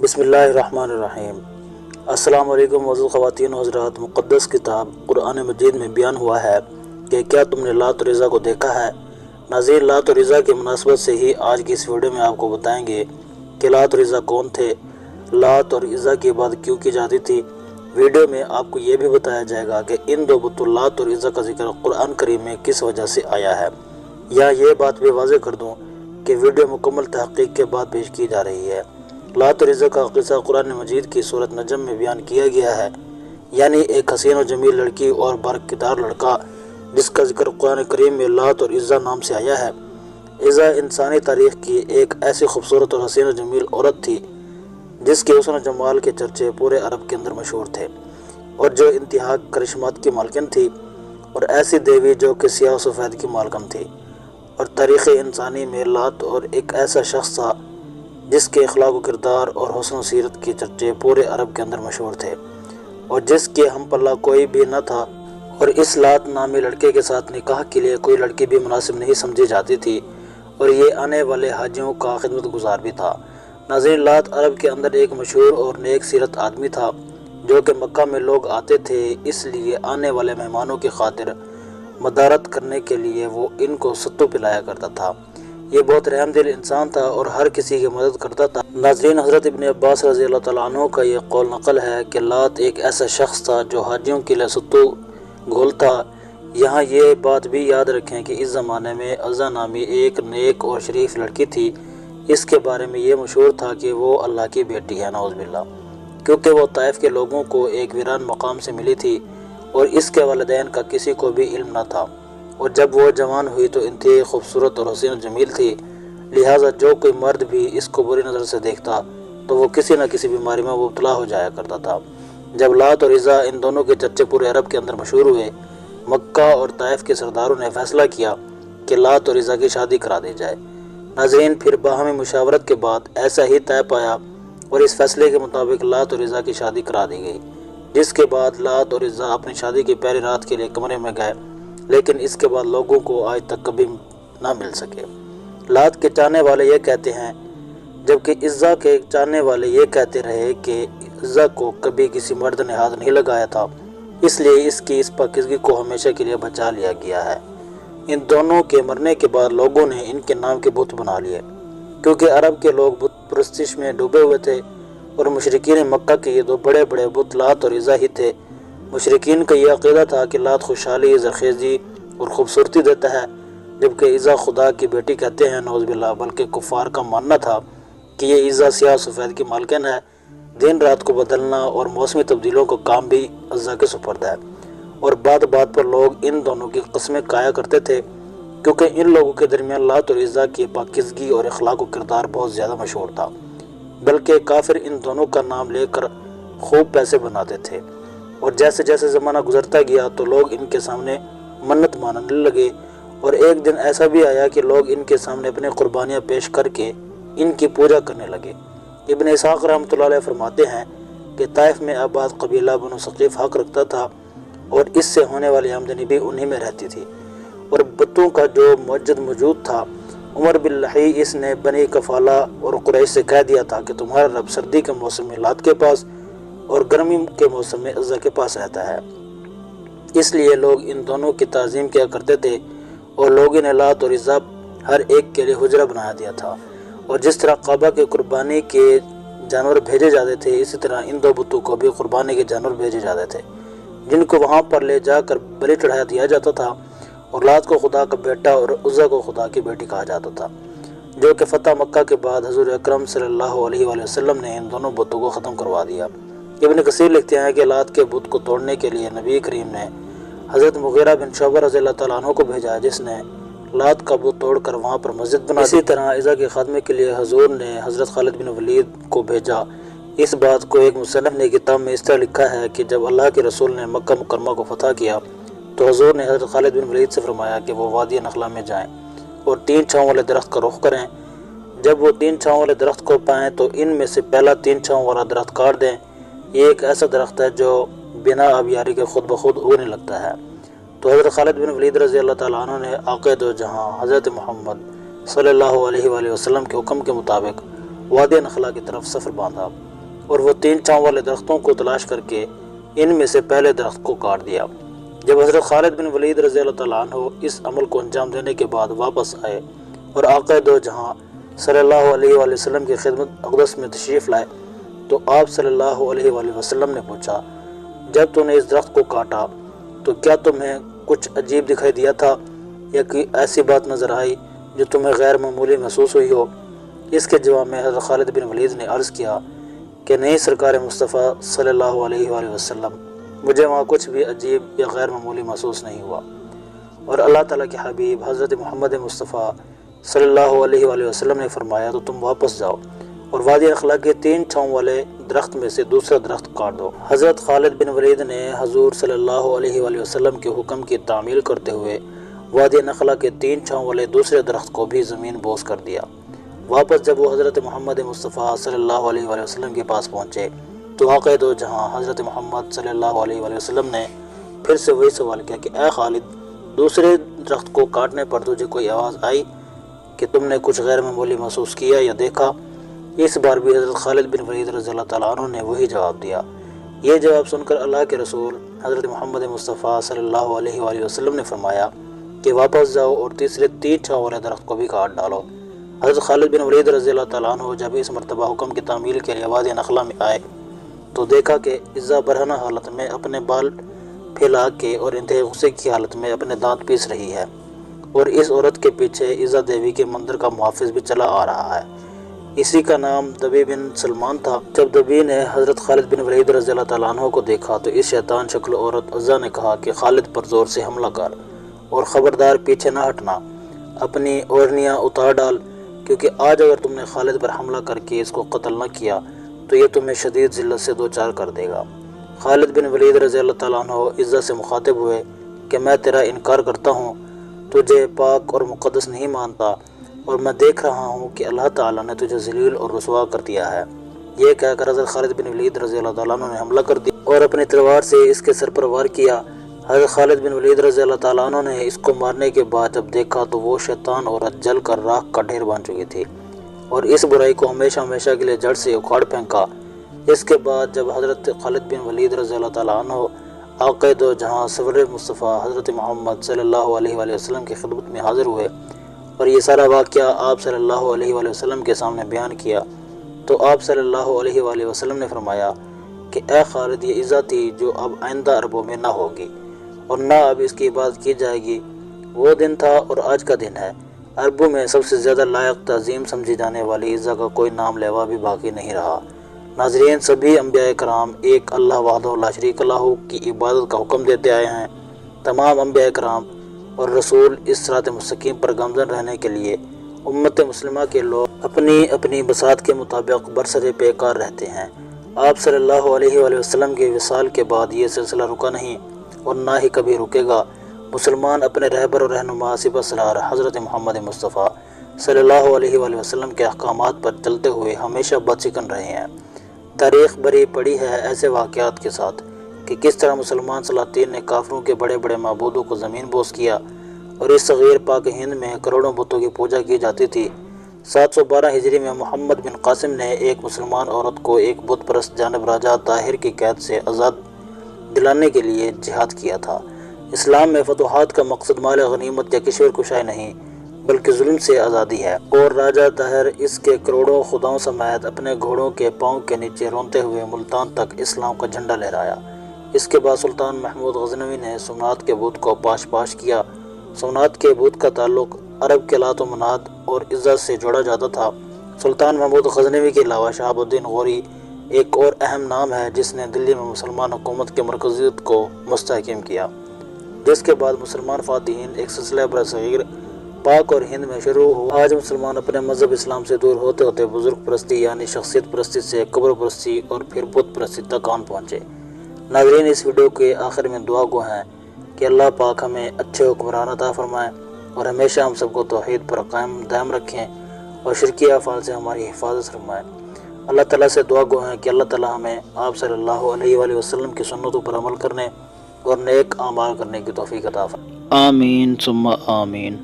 بسم اللہ الرحمن الرحیم۔ السلام علیکم معزز خواتین و حضرات۔ مقدس کتاب قرآن مجید میں بیان ہوا ہے کہ کیا تم نے لات و عزیٰ کو دیکھا ہے؟ ناظرین، لات و عزیٰ کی مناسبت سے ہی آج کی اس ویڈیو میں آپ کو بتائیں گے کہ لات و عزیٰ کون تھے، لات اور عزیٰ کی عبادت کیوں کی جاتی تھی۔ ویڈیو میں آپ کو یہ بھی بتایا جائے گا کہ ان دو بتوں لات اور عزیٰ کا ذکر قرآن کریم میں کس وجہ سے آیا ہے۔ یہاں یہ بات بھی واضح کر دوں کہ ویڈیو مکمل تحقیق کے بعد پیش کی جا رہی ہے۔ لات اور عزیٰ کا قصہ قرآن مجید کی سورۃ نجم میں بیان کیا گیا ہے، یعنی ایک حسین و جمیل لڑکی اور برکتار لڑکا جس کا ذکر قرآن کریم میں لات اور عزیٰ نام سے آیا ہے۔ عزیٰ انسانی تاریخ کی ایک ایسی خوبصورت اور حسین و جمیل عورت تھی جس کے حسن و جمال کے چرچے پورے عرب کے اندر مشہور تھے، اور جو انتہا کرشمات کی مالکن تھی، اور ایسی دیوی جو کہ سیاہ و سفید کی مالکن تھی۔ اور تاریخ انسانی میں لات اور ایک ایسا شخص تھا جس کے اخلاق و کردار اور حسن و سیرت کے چرچے پورے عرب کے اندر مشہور تھے، اور جس کے ہم پلہ کوئی بھی نہ تھا، اور اس لات نامی لڑکے کے ساتھ نکاح کے لیے کوئی لڑکی بھی مناسب نہیں سمجھی جاتی تھی، اور یہ آنے والے حاجیوں کا خدمت گزار بھی تھا۔ ناظرین، لات عرب کے اندر ایک مشہور اور نیک سیرت آدمی تھا جو کہ مکہ میں لوگ آتے تھے، اس لیے آنے والے مہمانوں کی خاطر مدارت کرنے کے لیے وہ ان کو ستو پلایا کرتا تھا۔ یہ بہت رحم دل انسان تھا اور ہر کسی کی مدد کرتا تھا۔ ناظرین، حضرت ابن عباس رضی اللہ تعالیٰ عنہ کا یہ قول نقل ہے کہ لات ایک ایسا شخص تھا جو حاجیوں کے لیے ستو گھولتا۔ یہاں یہ بات بھی یاد رکھیں کہ اس زمانے میں عزیٰ نامی ایک نیک اور شریف لڑکی تھی۔ اس کے بارے میں یہ مشہور تھا کہ وہ اللہ کی بیٹی ہے، نعوذ باللہ، کیونکہ وہ طائف کے لوگوں کو ایک ویران مقام سے ملی تھی اور اس کے والدین کا کسی کو بھی علم نہ تھا، اور جب وہ جوان ہوئی تو انتہائی خوبصورت اور حسین و جمیل تھی، لہٰذا جو کوئی مرد بھی اس کو بری نظر سے دیکھتا تو وہ کسی نہ کسی بیماری میں مبتلا ہو جایا کرتا تھا۔ جب لات اور عزیٰ ان دونوں کے چرچے پورے عرب کے اندر مشہور ہوئے، مکہ اور طائف کے سرداروں نے فیصلہ کیا کہ لات اور عزیٰ کی شادی کرا دی جائے۔ ناظرین، پھر باہمی مشاورت کے بعد ایسا ہی طے پایا اور اس فیصلے کے مطابق لات اور عزیٰ کی شادی کرا دی گئی، جس کے بعد لات اور عزیٰ اپنی شادی کی پہلی رات کے لیے کمرے میں گئے، لیکن اس کے بعد لوگوں کو آج تک کبھی نہ مل سکے۔ لات کے چاہنے والے یہ کہتے ہیں، جبکہ عزیٰ کے چاہنے والے یہ کہتے رہے کہ عزیٰ کو کبھی کسی مرد نے ہاتھ نہیں لگایا تھا، اس لیے اس کی اس پاکیزگی کو ہمیشہ کے لیے بچا لیا گیا ہے۔ ان دونوں کے مرنے کے بعد لوگوں نے ان کے نام کے بت بنا لیے، کیونکہ عرب کے لوگ بت پرستش میں ڈوبے ہوئے تھے، اور مشرکین مکہ کے یہ دو بڑے بڑے بت لات اور عزیٰ ہی تھے۔ مشرکین کا یہ عقیدہ تھا کہ لات خوشحالی، زرخیزی اور خوبصورتی دیتا ہے، جبکہ عزیٰ خدا کی بیٹی کہتے ہیں، نعوذ باللہ، بلکہ کفار کا ماننا تھا کہ یہ عزیٰ سیاہ سفید کی مالکن ہے، دن رات کو بدلنا اور موسمی تبدیلیوں کا کام بھی عزیٰ کے سپرد ہے، اور بات بات پر لوگ ان دونوں کی قسمیں کھایا کرتے تھے، کیونکہ ان لوگوں کے درمیان لات اور عزیٰ کی پاکیزگی اور اخلاق و کردار بہت زیادہ مشہور تھا، بلکہ کافر ان دونوں کا نام لے کر خوب پیسے بناتے تھے، اور جیسے جیسے زمانہ گزرتا گیا تو لوگ ان کے سامنے منت ماننے لگے، اور ایک دن ایسا بھی آیا کہ لوگ ان کے سامنے اپنے قربانیاں پیش کر کے ان کی پوجا کرنے لگے۔ ابن اسحاق رحمۃ اللہ علیہ فرماتے ہیں کہ طائف میں آباد قبیلہ بنو ثقیف حق رکھتا تھا، اور اس سے ہونے والی آمدنی بھی انہی میں رہتی تھی، اور بتوں کا جو معجد موجود تھا، عمر بن لحی اس نے بنی کفالہ اور قریش سے کہہ دیا تھا کہ تمہارا رب سردی کے موسم میں لات کے پاس اور گرمی کے موسم میں عزیٰ کے پاس رہتا ہے، اس لیے لوگ ان دونوں کی تعظیم کیا کرتے تھے، اور لوگوں نے لات اور عزیٰ ہر ایک کے لیے حجرہ بنا دیا تھا، اور جس طرح کعبہ کے قربانی کے جانور بھیجے جاتے تھے، اسی طرح ان دو بتوں کو بھی قربانی کے جانور بھیجے جاتے تھے، جن کو وہاں پر لے جا کر بلی چڑھایا دیا جاتا تھا، اور لات کو خدا کا بیٹا اور عزیٰ کو خدا کی بیٹی کہا جاتا تھا، جو کہ فتح مکہ کے بعد حضور اکرم صلی اللہ علیہ وآلہ وسلم نے ان دونوں بتوں کو ختم کروا دیا۔ ابن کثیر لکھتے ہیں کہ لات کے بت کو توڑنے کے لیے نبی کریم نے حضرت مغیرہ بن شعبہ رضی اللہ تعالیٰ عنہ کو بھیجا، جس نے لات کا بت توڑ کر وہاں پر مسجد بنا دی۔ اسی طرح عزیٰ کے خاتمے کے لیے حضور نے حضرت خالد بن ولید کو بھیجا۔ اس بات کو ایک مصنف نے کتاب میں اس طرح لکھا ہے کہ جب اللہ کے رسول نے مکہ مکرمہ کو فتح کیا تو حضور نے حضرت خالد بن ولید سے فرمایا کہ وہ وادی نخلا میں جائیں اور 3 چھاؤں والے درخت کا رخ کریں۔ جب وہ 3 چھاؤں والے درخت کو پائیں تو ان میں سے پہلا 3 چھاؤں والا درخت کاٹ دیں۔ یہ ایک ایسا درخت ہے جو بنا آبیاری کے خود بخود اگنے لگتا ہے۔ تو حضرت خالد بن ولید رضی اللہ تعالیٰ عنہ نے آقا دو جہاں حضرت محمد صلی اللہ علیہ وآلہ وسلم کے حکم کے مطابق وادی نخلا کی طرف سفر باندھا۔ اور وہ 3 چھاؤں والے درختوں کو تلاش کر کے ان میں سے پہلے درخت کو کاٹ دیا۔ جب حضرت خالد بن ولید رضی اللہ تعالیٰ عنہ اس عمل کو انجام دینے کے بعد واپس آئے اور آقا دو جہاں صلی اللہ علیہ وآلہ وسلم کی خدمت اقدس میں تشریف لائے تو آپ صلی اللہ علیہ وآلہ وسلم نے پوچھا، جب تو نے اس درخت کو کاٹا تو کیا تمہیں کچھ عجیب دکھائی دیا تھا یا کوئی ایسی بات نظر آئی جو تمہیں غیر معمولی محسوس ہوئی ہو؟ اس کے جواب میں حضرت خالد بن ولید نے عرض کیا کہ نہیں سرکار مصطفیٰ صلی اللہ علیہ وآلہ وسلم، مجھے وہاں کچھ بھی عجیب یا غیر معمولی محسوس نہیں ہوا۔ اور اللہ تعالیٰ کے حبیب حضرت محمد مصطفیٰ صلی اللہ علیہ وآلہ وسلم نے فرمایا تو تم واپس جاؤ اور وادی نخلا کے 3 چھاؤں والے درخت میں سے دوسرا درخت کاٹ دو۔ حضرت خالد بن ولید نے حضور صلی اللہ علیہ وآلہ وسلم کے حکم کی تعمیل کرتے ہوئے وادی نخلا کے 3 چھاؤں والے دوسرے درخت کو بھی زمین بوس کر دیا۔ واپس جب وہ حضرت محمد مصطفیٰ صلی اللہ علیہ وآلہ وسلم کے پاس پہنچے تو آقا دو جہاں حضرت محمد صلی اللہ علیہ وآلہ وسلم نے پھر سے وہی سوال کیا کہ اے خالد، دوسرے درخت کو کاٹنے پر تجھے کوئی آواز آئی کہ تم نے کچھ غیر معمولی محسوس کیا یا دیکھا؟ اس بار بھی حضرت خالد بن ولید رضی اللہ تعالیٰ عنہ نے وہی جواب دیا۔ یہ جواب سن کر اللہ کے رسول حضرت محمد مصطفیٰ صلی اللہ علیہ وآلہ وسلم نے فرمایا کہ واپس جاؤ اور تیسرے 3 چھاؤں والے درخت کو بھی کاٹ ڈالو۔ حضرت خالد بن ولید رضی اللہ تعالیٰ عنہ جب اس مرتبہ حکم کی تعمیل کے لیے وادی نخلا میں آئے تو دیکھا کہ عزا برہنہ حالت میں اپنے بال پھیلا کے اور انتہائی غصے کی حالت میں اپنے دانت پیس رہی ہے، اور اس عورت کے پیچھے عزا دیوی کے مندر کا محافظ بھی چلا آ رہا ہے۔ اسی کا نام دبی بن سلمان تھا۔ جب دبی نے حضرت خالد بن ولید رضی اللہ تعالیٰ عنہ کو دیکھا تو اس شیطان شکل عورت عزا نے کہا کہ خالد پر زور سے حملہ کر اور خبردار پیچھے نہ ہٹنا، اپنی اوڑھنیاں اتار ڈال، کیونکہ آج اگر تم نے خالد پر حملہ کر کے اس کو قتل نہ کیا تو یہ تمہیں شدید ذلت سے دوچار کر دے گا۔ خالد بن ولید رضی اللہ تعالیٰ عنہ عزا سے مخاطب ہوئے کہ میں تیرا انکار کرتا ہوں، تجھے پاک اور مقدس نہیں مانتا، اور میں دیکھ رہا ہوں کہ اللہ تعالیٰ نے تجھے ذلیل اور رسوا کر دیا ہے۔ یہ کہہ کر حضرت خالد بن ولید رضی اللہ تعالیٰ عنہ نے حملہ کر دیا اور اپنی تلوار سے اس کے سر پر وار کیا۔ حضرت خالد بن ولید رضی اللہ تعالیٰ عنہ نے اس کو مارنے کے بعد جب دیکھا تو وہ شیطان عورت جل کر راکھ کا ڈھیر بن چکی تھی اور اس برائی کو ہمیشہ ہمیشہ کے لیے جڑ سے اکھاڑ پھینکا۔ اس کے بعد جب حضرت خالد بن ولید رضی اللہ تعالیٰ عنہ آقا دو جہاں سرور مصطفیٰ حضرت محمد صلی اللہ علیہ وآلہ وسلم کی خدمت میں حاضر ہوئے اور یہ سارا واقعہ آپ صلی اللہ علیہ وآلہ وسلم کے سامنے بیان کیا تو آپ صلی اللہ علیہ وآلہ وسلم نے فرمایا کہ اے خالد، یہ عزا تھی جو اب آئندہ عربوں میں نہ ہوگی اور نہ اب اس کی عبادت کی جائے گی۔ وہ دن تھا اور آج کا دن ہے، عربوں میں سب سے زیادہ لائق تعظیم سمجھی جانے والی عزا کا کوئی نام لیوا بھی باقی نہیں رہا۔ ناظرین، سبھی انبیاء کرام ایک اللہ وحدہ لا شریک لہ کی عبادت کا حکم دیتے آئے ہیں۔ تمام انبیاء کرام اور رسول اس صراط مستقیم پر گامزن رہنے کے لیے امت مسلمہ کے لوگ اپنی اپنی بساط کے مطابق برسر پیکار رہتے ہیں۔ آپ صلی اللہ علیہ وآلہ وسلم کے وصال کے بعد یہ سلسلہ رکا نہیں اور نہ ہی کبھی رکے گا۔ مسلمان اپنے رہبر و رہنما سپہ سالار حضرت محمد مصطفیٰ صلی اللہ علیہ وآلہ وسلم کے احکامات پر چلتے ہوئے ہمیشہ بدچکن رہے ہیں۔ تاریخ بھری پڑی ہے ایسے واقعات کے ساتھ کہ کس طرح مسلمان سلاطین نے کافروں کے بڑے بڑے معبودوں کو زمین بوس کیا اور اس صغیر پاک ہند میں کروڑوں بتوں کی پوجا کی جاتی تھی۔ 712 ہجری میں محمد بن قاسم نے ایک مسلمان عورت کو ایک بت پرست جانب راجہ طاہر کی قید سے آزاد دلانے کے لیے جہاد کیا تھا۔ اسلام میں فتوحات کا مقصد مال غنیمت یا کشور کشائی نہیں بلکہ ظلم سے آزادی ہے، اور راجہ طاہر اس کے کروڑوں خداؤں سمیت اپنے گھوڑوں کے پاؤں کے نیچے رونتے ہوئے ملتان تک اسلام کا جھنڈا لہرایا۔ اس کے بعد سلطان محمود غزنوی نے سومنات کے بت کو پاش پاش کیا۔ سومنات کے بت کا تعلق عرب کے لات و منات اور عزت سے جوڑا جاتا تھا۔ سلطان محمود غزنوی کے علاوہ شہاب الدین غوری ایک اور اہم نام ہے جس نے دلی میں مسلمان حکومت کے مرکزیت کو مستحکم کیا، جس کے بعد مسلمان فاتحین ایک سلسلہ برصغیر پاک اور ہند میں شروع ہوا۔ آج مسلمان اپنے مذہب اسلام سے دور ہوتے ہوتے بزرگ پرستی یعنی شخصیت پرستی سے قبر پرستی اور پھر بت پرستی تک آن پہنچے۔ ناظرین، اس ویڈیو کے آخر میں دعا گو ہیں کہ اللہ پاک ہمیں اچھے حکمران عطا فرمائے اور ہمیشہ ہم سب کو توحید پر قائم دائم رکھیں اور شرکی افعال سے ہماری حفاظت فرمائے۔ اللہ تعالیٰ سے دعا گو ہیں کہ اللہ تعالیٰ ہمیں آپ صلی اللہ علیہ وآلہ وسلم کی سنتوں پر عمل کرنے اور نیک اعمال کرنے کی توفیق عطا فرمائے۔ آمین ثم آمین۔